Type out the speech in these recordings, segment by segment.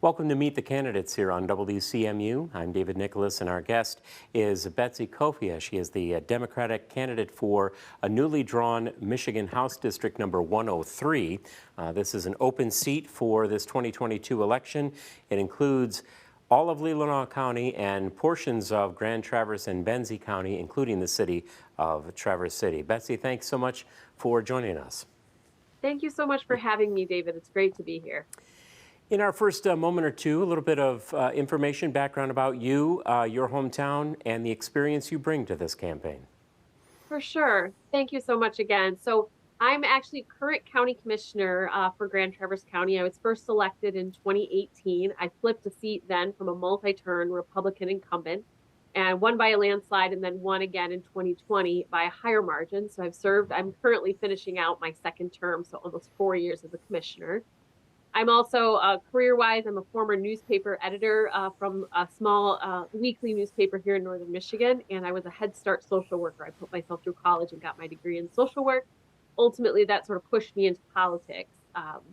Welcome to Meet the Candidates here on WCMU. I'm David Nicholas, and our guest is Betsy Coffia. She is the Democratic candidate for a newly drawn Michigan House District number 103. This is an open seat for this 2022 election. It includes all of Leelanau County and portions of Grand Traverse and Benzie County, including the city of Traverse City. Betsy, thanks so much for joining us. Thank you so much for having me, David. It's great to be here. In our first moment or two, a little bit of information, background about you, your hometown, and the experience you bring to this campaign. For sure. Thank you so much again. So I'm actually current county commissioner for Grand Traverse County. I was first elected in 2018. I flipped a seat then from a multi-turn Republican incumbent and won by a landslide, and then won again in 2020 by a higher margin. So I'm currently finishing out my second term, so almost 4 years as a commissioner. I'm also, career-wise, I'm a former newspaper editor from a small weekly newspaper here in northern Michigan, and I was a Head Start social worker. I put myself through college and got my degree in social work. Ultimately, that sort of pushed me into politics,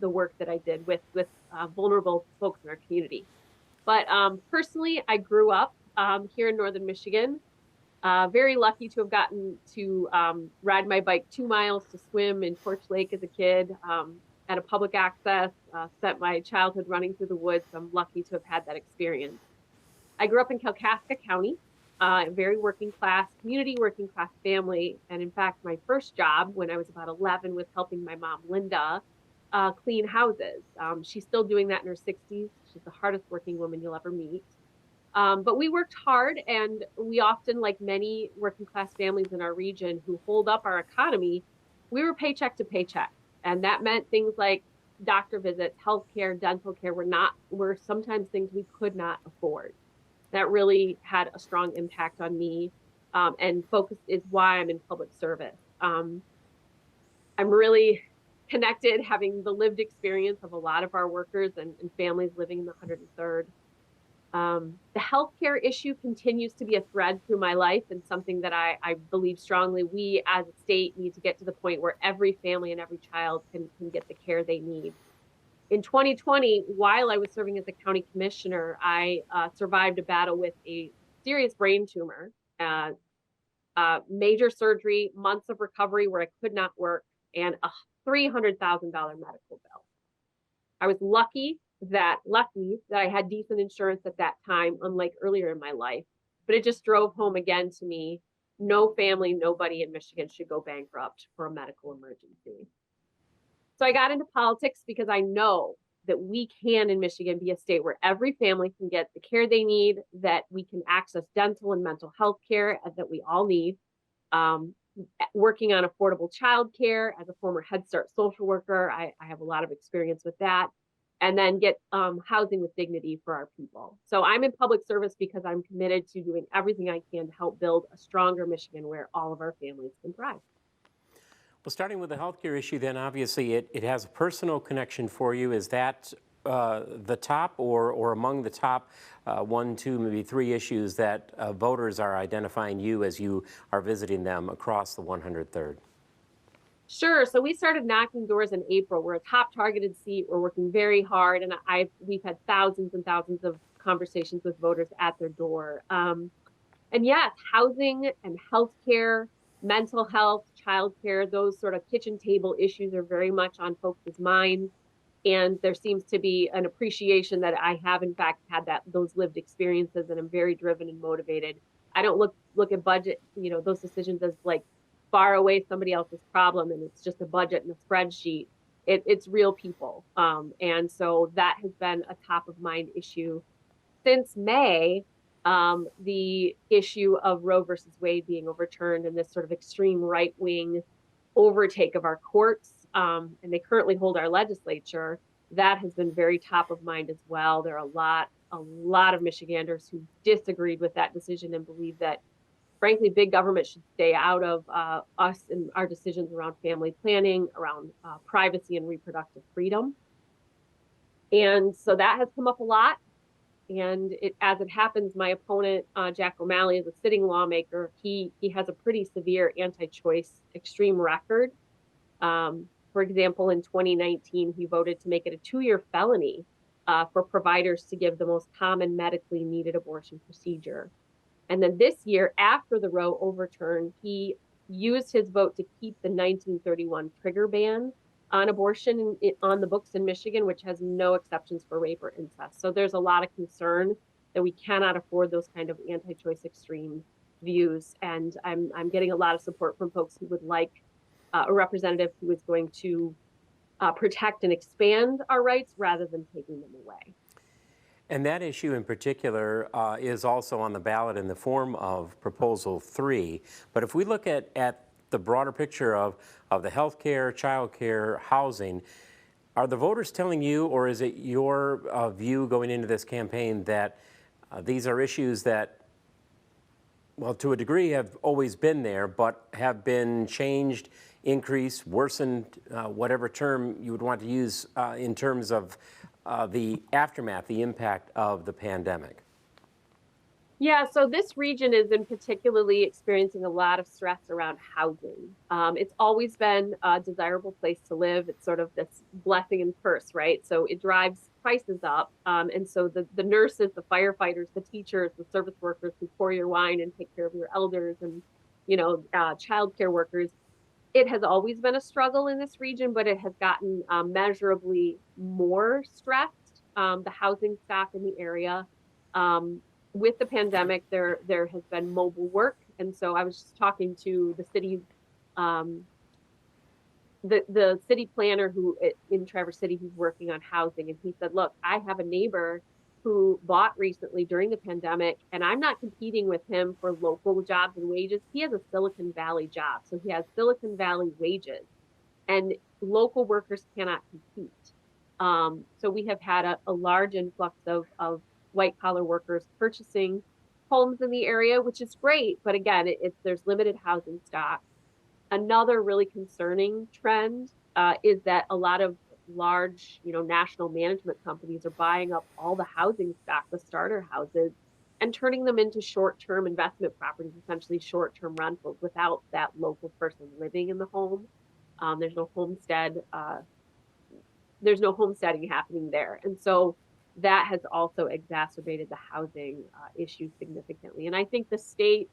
the work that I did with vulnerable folks in our community. But personally, I grew up here in northern Michigan. Very lucky to have gotten to ride my bike 2 miles to swim in Torch Lake as a kid. At a public access, spent my childhood running through the woods. So I'm lucky to have had that experience. I grew up in Kalkaska County, a very working class family. And in fact, my first job when I was about 11 was helping my mom, Linda, clean houses. She's still doing that in her 60s. She's the hardest working woman you'll ever meet. But we worked hard, and we often, like many working class families in our region who hold up our economy, we were paycheck to paycheck. And that meant things like doctor visits, healthcare, dental care were sometimes things we could not afford. That really had a strong impact on me, and focus is why I'm in public service. I'm really connected, having the lived experience of a lot of our workers and families living in the 103rd. The healthcare issue continues to be a thread through my life, and something that I believe strongly we as a state need to get to the point where every family and every child can get the care they need. In 2020, while I was serving as a county commissioner, I survived a battle with a serious brain tumor, major surgery, months of recovery where I could not work, and a $300,000 medical bill. I was lucky that I had decent insurance at that time, unlike earlier in my life. But it just drove home again to me, no family, nobody in Michigan should go bankrupt for a medical emergency. So I got into politics because I know that we can in Michigan be a state where every family can get the care they need, that we can access dental and mental health care that we all need. Working on affordable childcare as a former Head Start social worker, I have a lot of experience with that. And then get housing with dignity for our people. So I'm in public service because I'm committed to doing everything I can to help build a stronger Michigan where all of our families can thrive. Well, starting with the healthcare issue, then obviously it has a personal connection for you. Is that the top or among the top 1, 2, maybe 3 issues that voters are identifying you as you are visiting them across the 103rd? Sure. So we started knocking doors in April. We're a top targeted seat. We're working very hard, and we've had thousands and thousands of conversations with voters at their door. And yes, housing and healthcare, mental health, childcare, those sort of kitchen table issues are very much on folks' minds. And there seems to be an appreciation that I have, in fact, had those lived experiences, and I'm very driven and motivated. I don't look at budget, those decisions as like far away somebody else's problem, and it's just a budget and a spreadsheet. It's real people. And so that has been a top of mind issue since May. The issue of Roe versus Wade being overturned and this sort of extreme right wing overtake of our courts, and they currently hold our legislature, that has been very top of mind as well. There are a lot of Michiganders who disagreed with that decision and believe that, frankly, big government should stay out of us and our decisions around family planning, around privacy and reproductive freedom. And so that has come up a lot. And as it happens, my opponent, Jack O'Malley, is a sitting lawmaker. He has a pretty severe anti-choice extreme record. For example, in 2019, he voted to make it a 2-year felony for providers to give the most common medically needed abortion procedure. And then this year, after the Roe overturn, he used his vote to keep the 1931 trigger ban on abortion on the books in Michigan, which has no exceptions for rape or incest. So there's a lot of concern that we cannot afford those kind of anti-choice extreme views. And I'm getting a lot of support from folks who would like a representative who is going to protect and expand our rights rather than taking them away. And that issue in particular is also on the ballot in the form of Proposal 3. But if we look at the broader picture of the health care, child care, housing, are the voters telling you, or is it your view going into this campaign that these are issues that, well, to a degree have always been there, but have been changed, increased, worsened, whatever term you would want to use in terms of the aftermath, the impact of the pandemic? Yeah, so this region is in particularly experiencing a lot of stress around housing. It's always been a desirable place to live. It's sort of this blessing and curse, right? So it drives prices up. And so the nurses, the firefighters, the teachers, the service workers who pour your wine and take care of your elders and, childcare workers, it has always been a struggle in this region, but it has gotten measurably more stressed. The housing stock in the area. With the pandemic, there has been mobile work, and so I was just talking to the city, the city planner who in Traverse City who's working on housing, and he said, "Look, I have a neighbor who bought recently during the pandemic, and I'm not competing with him for local jobs and wages. He has a Silicon Valley job, so he has Silicon Valley wages, and local workers cannot compete." So we have had a large influx of white collar workers purchasing homes in the area, which is great. But again, there's limited housing stock. Another really concerning trend is that a lot of large, national management companies are buying up all the housing stock, the starter houses, and turning them into short-term investment properties, essentially short-term rentals without that local person living in the home. There's no homestead. There's no homesteading happening there. And so that has also exacerbated the housing issue significantly. And I think the state,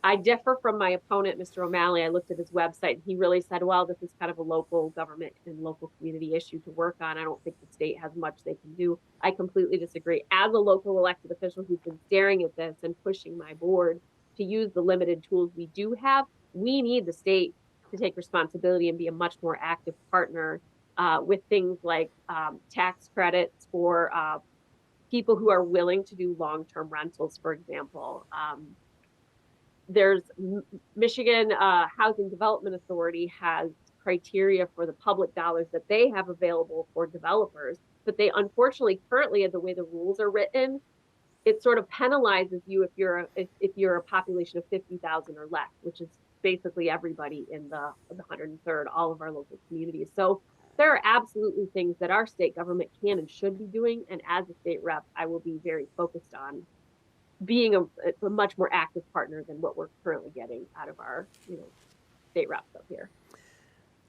I differ from my opponent, Mr. O'Malley. I looked at his website and he really said, well, this is kind of a local government and local community issue to work on. I don't think the state has much they can do. I completely disagree. As a local elected official who's been staring at this and pushing my board to use the limited tools we do have, we need the state to take responsibility and be a much more active partner with things like tax credits for people who are willing to do long-term rentals, for example. There's Michigan Housing Development Authority has criteria for the public dollars that they have available for developers, but they unfortunately currently, the way the rules are written, it sort of penalizes you if you're a population of 50,000 or less, which is basically everybody in the 103rd, all of our local communities. So there are absolutely things that our state government can and should be doing. And as a state rep, I will be very focused on being a much more active partner than what we're currently getting out of our, state reps up here.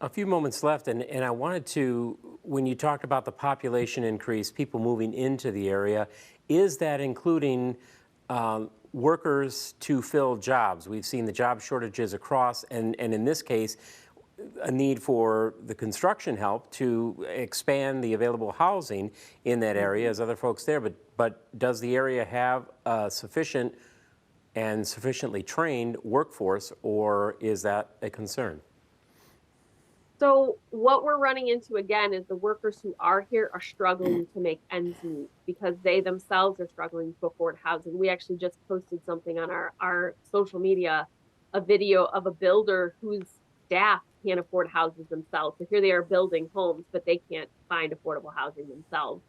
A few moments left, and I wanted to, when you talked about the population increase, people moving into the area, is that including workers to fill jobs? We've seen the job shortages across, and in this case, a need for the construction help to expand the available housing in that area as other folks there. But does the area have a sufficient and sufficiently trained workforce, or is that a concern? So what we're running into again is the workers who are here are struggling to make ends meet because they themselves are struggling to afford housing. We actually just posted something on our social media, a video of a builder whose staff can't afford houses themselves. So here they are building homes, but they can't find affordable housing themselves.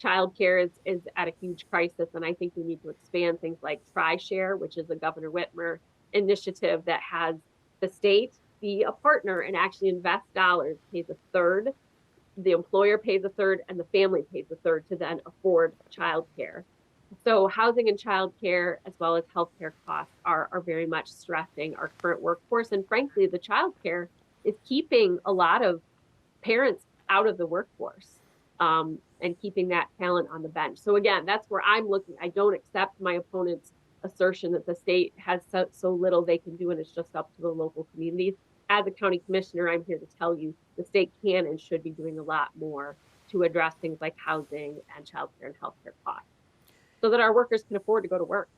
Childcare is at a huge crisis, and I think we need to expand things like TriShare, which is a Governor Whitmer initiative that has the state be a partner and actually invest dollars, pays a third, the employer pays a third, and the family pays a third to then afford childcare. So housing and childcare, as well as healthcare costs, are very much stressing our current workforce. And frankly, the childcare is keeping a lot of parents out of the workforce. and keeping that talent on the bench. So again, that's where I'm looking. I don't accept my opponent's assertion that the state has so little they can do and it's just up to the local communities. As a county commissioner, I'm here to tell you the state can and should be doing a lot more to address things like housing and childcare and healthcare costs so that our workers can afford to go to work.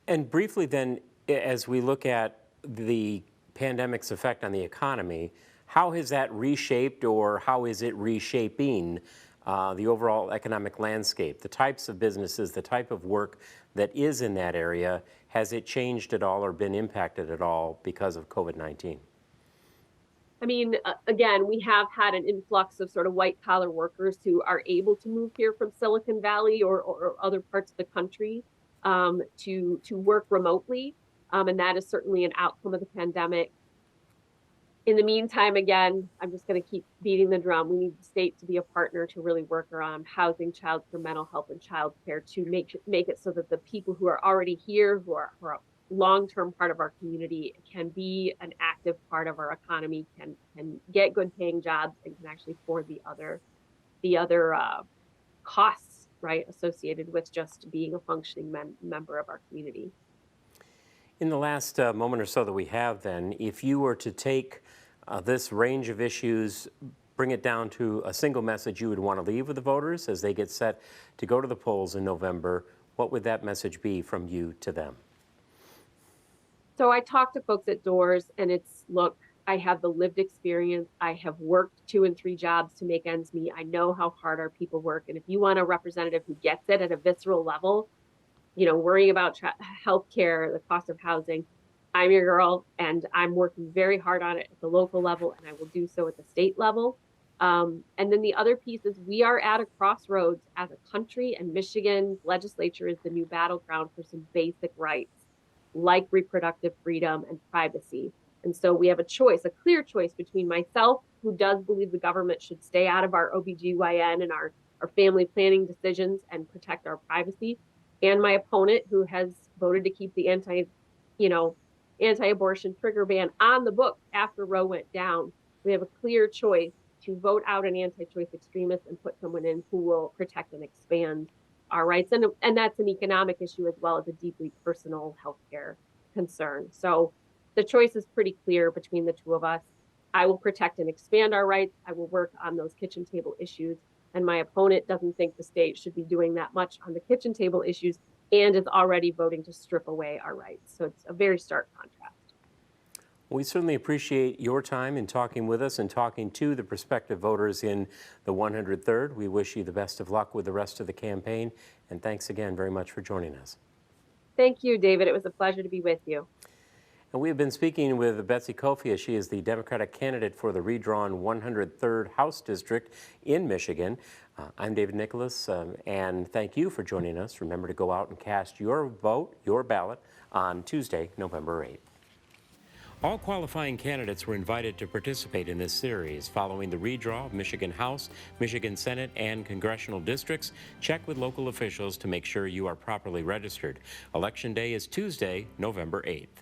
And briefly then, as we look at the pandemic's effect on the economy, how has that reshaped or how is it reshaping the overall economic landscape? The types of businesses, the type of work that is in that area, has it changed at all or been impacted at all because of COVID-19? I mean, again, we have had an influx of sort of white collar workers who are able to move here from Silicon Valley or other parts of the country to work remotely, and that is certainly an outcome of the pandemic. In the meantime, again, I'm just going to keep beating the drum. We need the state to be a partner to really work around housing, childcare, mental health, and childcare to make it so that the people who are already here, who are a long-term part of our community, can be an active part of our economy, can get good paying jobs, and can actually afford the other costs, right, associated with just being a functioning member of our community. In the last moment or so that we have then, if you were to take this range of issues, bring it down to a single message you would want to leave with the voters as they get set to go to the polls in November, what would that message be from you to them? So I talk to folks at doors and it's, look, I have the lived experience. I have worked 2 and 3 jobs to make ends meet. I know how hard our people work. And if you want a representative who gets it at a visceral level, worrying about healthcare, the cost of housing, I'm your girl, and I'm working very hard on it at the local level, and I will do so at the state level. And then the other piece is we are at a crossroads as a country, and Michigan's legislature is the new battleground for some basic rights like reproductive freedom and privacy. And so we have a choice, a clear choice between myself, who does believe the government should stay out of our OBGYN and our family planning decisions and protect our privacy, and my opponent, who has voted to keep the anti-abortion trigger ban on the books after Roe went down. We have a clear choice to vote out an anti-choice extremist and put someone in who will protect and expand our rights. And that's an economic issue as well as a deeply personal healthcare concern. So the choice is pretty clear between the two of us. I will protect and expand our rights. I will work on those kitchen table issues. And my opponent doesn't think the state should be doing that much on the kitchen table issues and is already voting to strip away our rights. So it's a very stark contrast. We certainly appreciate your time in talking with us and talking to the prospective voters in the 103rd. We wish you the best of luck with the rest of the campaign. And thanks again very much for joining us. Thank you, David. It was a pleasure to be with you. And we have been speaking with Betsy Coffia. She is the Democratic candidate for the redrawn 103rd House District in Michigan. I'm David Nicholas, and thank you for joining us. Remember to go out and cast your vote, your ballot, on Tuesday, November 8th. All qualifying candidates were invited to participate in this series. Following the redraw of Michigan House, Michigan Senate, and congressional districts, check with local officials to make sure you are properly registered. Election Day is Tuesday, November 8th.